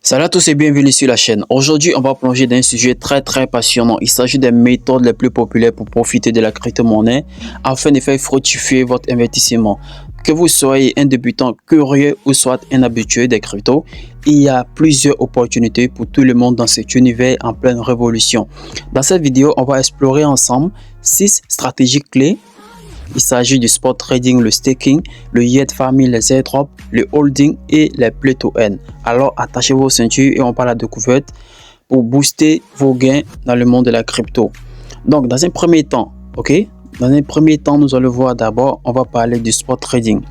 Salut à tous et bienvenue sur la chaîne. Aujourd'hui, on va plonger dans un sujet très passionnant. Il s'agit des méthodes les plus populaires pour profiter de la crypto-monnaie afin de faire fructifier votre investissement. Que vous soyez un débutant curieux ou soit un habitué des cryptos, il y a plusieurs opportunités pour tout le monde dans cet univers en pleine révolution. Dans cette vidéo, on va explorer ensemble 6 stratégies clés. Il s'agit du spot trading, le staking, le yield farming, les airdrops, le holding et les play to earn. Alors attachez vos ceintures et on part à la découverte pour booster vos gains dans le monde de la crypto. Donc dans un premier temps, nous allons voir d'abord, on va parler du spot trading.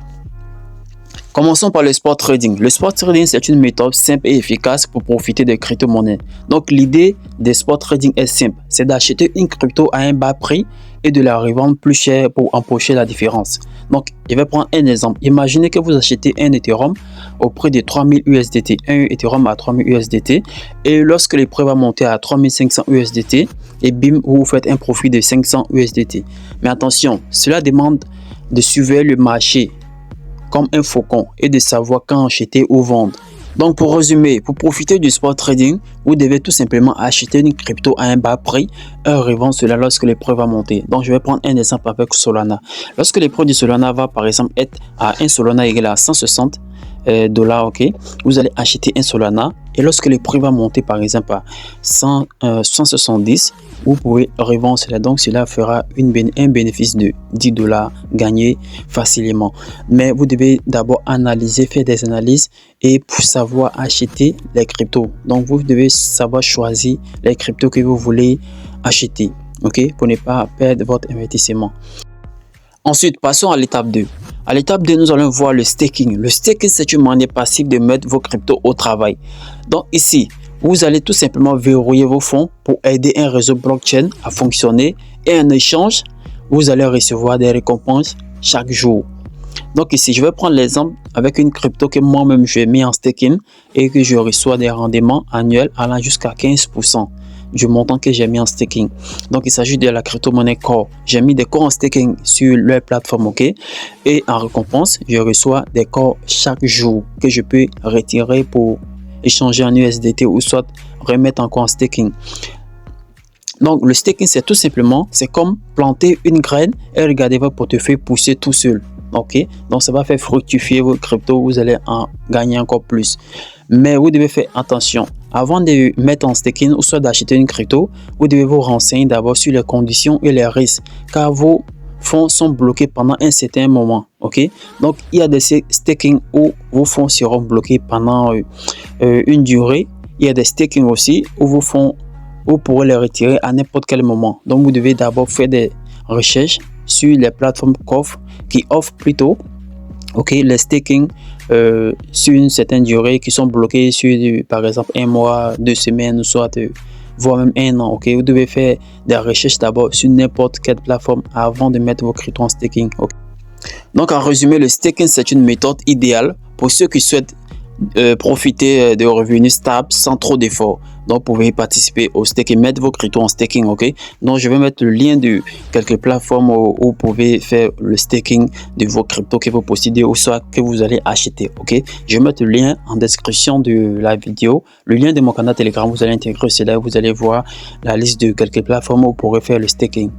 Commençons par le spot trading. Le spot trading, c'est une méthode simple et efficace pour profiter des crypto-monnaies. Donc, l'idée des spot trading est simple. C'est d'acheter une crypto à un bas prix et de la revendre plus cher pour empocher la différence. Donc, je vais prendre un exemple. Imaginez que vous achetez un Ethereum au prix de 3000 USDT, un Ethereum à 3000 USDT. Et lorsque le prix va monter à 3500 USDT, et bim, vous faites un profit de 500 USDT. Mais attention, cela demande de suivre le marché comme un faucon et de savoir quand acheter ou vendre. Donc pour résumer, pour profiter du spot trading, vous devez tout simplement acheter une crypto à un bas prix et revendre cela lorsque le prix va monter. Donc je vais prendre un exemple avec Solana. Lorsque le prix du Solana va par exemple être à un Solana égal à 160 dollars, vous allez acheter un Solana et lorsque le prix va monter par exemple à 170, vous pouvez revendre cela. Donc cela fera un bénéfice de 10 dollars gagné facilement. Mais vous devez d'abord analyser, faire des analyses et pour savoir acheter les cryptos. Donc vous devez savoir choisir les cryptos que vous voulez acheter, pour ne pas perdre votre investissement. Ensuite, passons à l'étape 2. À l'étape 2, nous allons voir le staking. Le staking, c'est une manière passive de mettre vos cryptos au travail. Donc ici, vous allez tout simplement verrouiller vos fonds pour aider un réseau blockchain à fonctionner et en échange, vous allez recevoir des récompenses chaque jour. Donc ici, je vais prendre l'exemple avec une crypto que moi-même j'ai mis en staking et que je reçois des rendements annuels allant jusqu'à 15% du montant que j'ai mis en staking. Donc il s'agit de la crypto-monnaie Core. J'ai mis des Core en staking sur leur plateforme, et en récompense, je reçois des Core chaque jour que je peux retirer pour échanger en USDT ou soit remettre encore en staking. Donc le staking, c'est tout simplement, c'est comme planter une graine et regarder votre portefeuille pousser tout seul. Donc ça va faire fructifier vos cryptos, vous allez en gagner encore plus. Mais vous devez faire attention. Avant de mettre en staking ou soit d'acheter une crypto, vous devez vous renseigner d'abord sur les conditions et les risques, car vos fonds sont bloqués pendant un certain moment. Donc il y a des staking où vos fonds seront bloqués pendant une durée. Il y a des staking aussi où vos fonds, vous pourrez les retirer à n'importe quel moment. Donc vous devez d'abord faire des recherches sur les plateformes qui offrent plutôt les staking sur une certaine durée, qui sont bloqués sur par exemple un mois, 2 semaines, soit voire même un an. Vous devez faire des recherches d'abord sur n'importe quelle plateforme avant de mettre vos cryptos en staking. Donc en résumé, le staking, c'est une méthode idéale pour ceux qui souhaitent profiter de revenus stables sans trop d'efforts. Donc vous pouvez participer au staking, mettre vos cryptos en staking. Donc je vais mettre le lien de quelques plateformes où vous pouvez faire le staking de vos cryptos que vous possédez ou soit que vous allez acheter. Je vais mettre le lien en description de la vidéo, le lien de mon canal Telegram. Vous allez intégrer cela, vous allez voir la liste de quelques plateformes où vous pourrez faire le staking.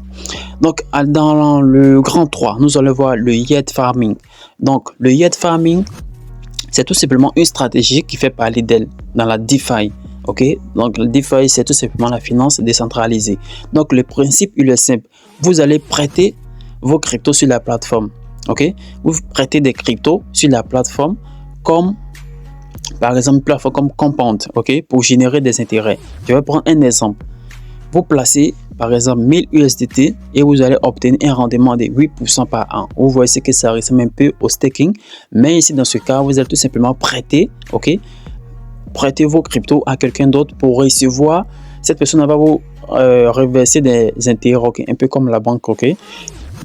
Donc dans le grand 3, nous allons voir le yield farming. Donc le yield farming, c'est tout simplement une stratégie qui fait parler d'elle dans la DeFi. Donc le DeFi, c'est tout simplement la finance décentralisée. Donc le principe, il est simple. Vous allez prêter vos cryptos sur la plateforme. Vous prêtez des cryptos sur la plateforme comme par exemple une plateforme comme Compound, pour générer des intérêts. Je vais prendre un exemple. Vous placez par exemple 1000 USDT et vous allez obtenir un rendement de 8% par an. Vous voyez que ça ressemble un peu au staking, mais ici dans ce cas, vous allez tout simplement prêter, prêter vos cryptos à quelqu'un d'autre pour recevoir. Cette personne va vous reverser des intérêts, un peu comme la banque,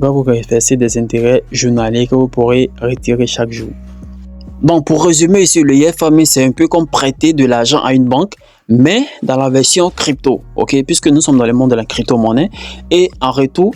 va vous reverser des intérêts journaliers que vous pourrez retirer chaque jour. Donc pour résumer ici, le yield farming, c'est un peu comme prêter de l'argent à une banque, mais dans la version crypto, puisque nous sommes dans le monde de la crypto-monnaie, et en retour,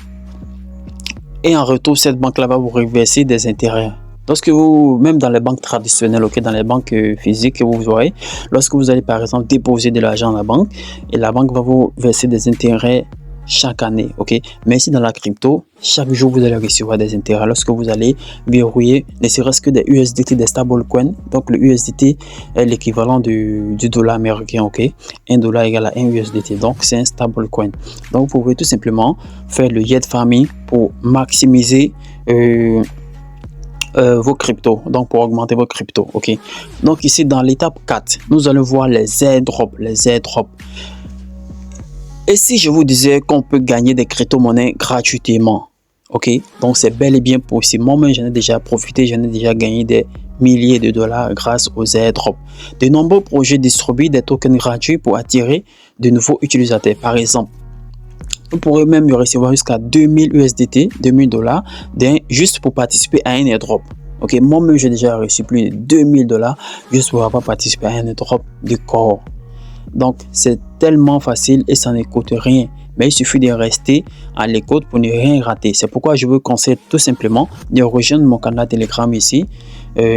cette banque-là va vous reverser des intérêts. Lorsque vous, même dans les banques traditionnelles, ok, dans les banques physiques, vous voyez, lorsque vous allez par exemple déposer de l'argent à la banque et la banque va vous verser des intérêts chaque année, ok. Mais ici dans la crypto, chaque jour vous allez recevoir des intérêts lorsque vous allez verrouiller ne serait-ce que des USDT, des stablecoins. Donc le USDT est l'équivalent du dollar américain, ok. Un dollar égale à un USDT, donc c'est un stablecoin. Donc vous pouvez tout simplement faire le yield farming pour maximiser vos cryptos, donc pour augmenter vos cryptos, ok. Donc ici dans l'étape 4, nous allons voir les airdrops, Et si je vous disais qu'on peut gagner des crypto-monnaies gratuitement, ok, donc c'est bel et bien possible. Moi-même, j'en ai déjà profité, j'en ai déjà gagné des milliers de dollars grâce aux airdrops. De nombreux projets distribuent des tokens gratuits pour attirer de nouveaux utilisateurs. Par exemple, vous pourrez même recevoir jusqu'à 2000 USDT, 2000 dollars, juste pour participer à un airdrop. Ok, moi-même, j'ai déjà reçu plus de 2000 dollars juste pour avoir participé à un airdrop de corps. Donc, c'est tellement facile et ça ne coûte rien. Mais il suffit de rester à l'écoute pour ne rien rater. C'est pourquoi je vous conseille tout simplement de rejoindre mon canal Telegram ici.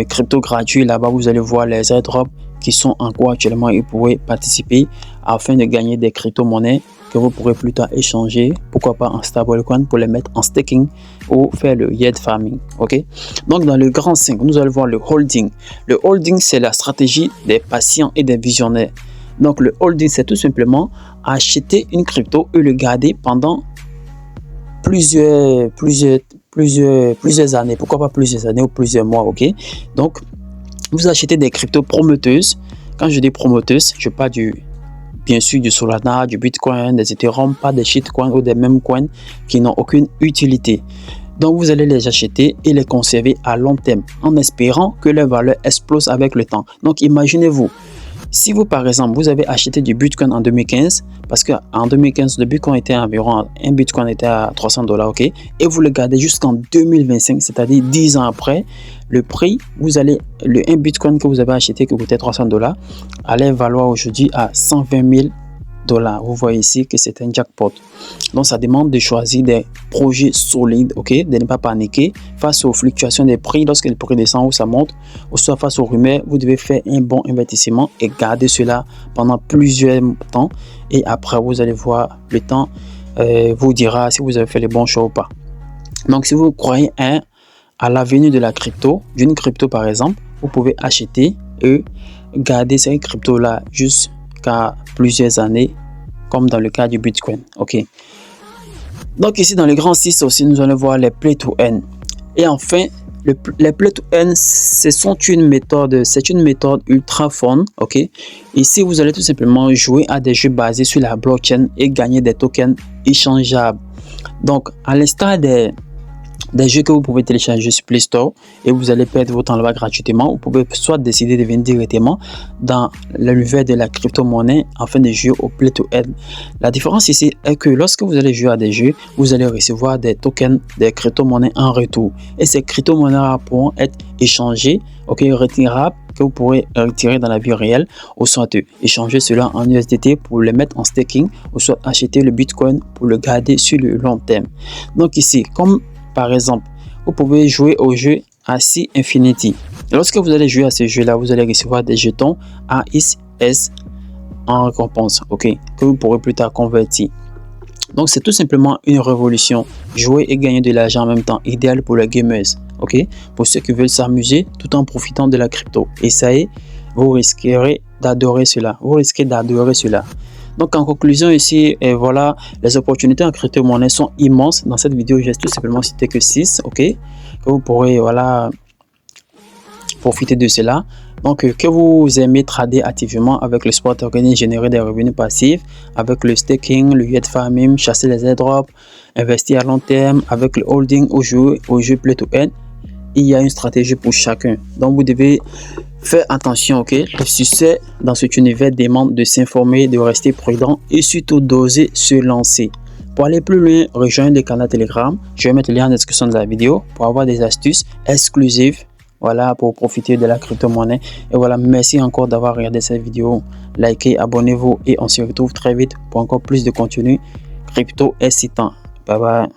Crypto gratuit, là-bas, vous allez voir les airdrops qui sont en cours actuellement et vous pourrez participer afin de gagner des crypto-monnaies que vous pourrez plus tard échanger, pourquoi pas en stablecoin pour les mettre en staking ou faire le yield farming, ok. Donc dans le grand 5, nous allons voir le holding. Le holding, c'est la stratégie des patients et des visionnaires. Donc le holding, c'est tout simplement acheter une crypto et le garder pendant plusieurs années, pourquoi pas plusieurs années ou plusieurs mois, ok. Donc vous achetez des cryptos prometteuses. Quand je dis prometteuses, je parle bien sûr du Solana, du Bitcoin, des Ethereum, pas des shitcoins ou des mêmes coins qui n'ont aucune utilité. Donc vous allez les acheter et les conserver à long terme en espérant que leur valeur explose avec le temps. Donc imaginez-vous, si vous par exemple vous avez acheté du Bitcoin en 2015, parce qu'en 2015 le Bitcoin était environ, un Bitcoin était à 300 dollars, ok, et vous le gardez jusqu'en 2025, c'est-à-dire 10 ans après, le prix, un Bitcoin que vous avez acheté qui coûtait 300 dollars allait valoir aujourd'hui à 120 000 dollars. Vous voyez ici que c'est un jackpot. Donc ça demande de choisir des projets solides, ok, de ne pas paniquer face aux fluctuations des prix. Lorsque le prix descend ou ça monte, ou soit face aux rumeurs, vous devez faire un bon investissement et garder cela pendant plusieurs temps. Et après, vous allez voir, le temps vous dira si vous avez fait les bons choix ou pas. Donc si vous croyez à l'avenir de la crypto, d'une crypto par exemple, vous pouvez acheter et garder ces cryptos là jusqu'à plusieurs années, comme dans le cas du Bitcoin, ok. Donc ici dans le grand 6 aussi, nous allons voir les play to earn. Et enfin, les play to earn, c'est une méthode ultra fun, ok. Ici vous allez tout simplement jouer à des jeux basés sur la blockchain et gagner des tokens échangeables. Donc à l'instar des jeux que vous pouvez télécharger sur Play Store et vous allez perdre votre temps là-bas gratuitement. Vous pouvez soit décider de venir directement dans l'univers de la crypto-monnaie afin de jouer au Play to Earn. La différence ici est que lorsque vous allez jouer à des jeux, vous allez recevoir des tokens, des crypto-monnaies en retour. Et ces crypto-monnaies pourront être échangées, ok, retirables, que vous pourrez retirer dans la vie réelle, ou soit échanger cela en USDT pour le mettre en staking, ou soit acheter le Bitcoin pour le garder sur le long terme. Donc ici, comme par exemple, vous pouvez jouer au jeu Axie Infinity. Lorsque vous allez jouer à ce jeu-là, vous allez recevoir des jetons AXS en récompense, ok, que vous pourrez plus tard convertir. Donc, c'est tout simplement une révolution. Jouer et gagner de l'argent en même temps, idéal pour les gamers, ok, pour ceux qui veulent s'amuser tout en profitant de la crypto. Et ça y est, vous risquerez d'adorer cela. Donc en conclusion ici, voilà, les opportunités en crypto-monnaie sont immenses. Dans cette vidéo, j'ai tout simplement cité que 6, ok, que vous pourrez, voilà, profiter de cela. Donc que vous aimez trader activement avec le spot token, générer des revenus passifs, avec le staking, le yield farming, chasser les airdrops, investir à long terme, avec le holding au jeu Play to Earn. Il y a une stratégie pour chacun. Donc vous devez faire attention, ok. Le succès dans cet univers demande de s'informer, de rester prudent et surtout d'oser se lancer. Pour aller plus loin, rejoignez le canal Telegram. Je vais mettre le lien en description de la vidéo pour avoir des astuces exclusives, voilà, pour profiter de la crypto-monnaie. Et voilà, merci encore d'avoir regardé cette vidéo. Likez, abonnez-vous et on se retrouve très vite pour encore plus de contenu crypto excitant. Bye bye.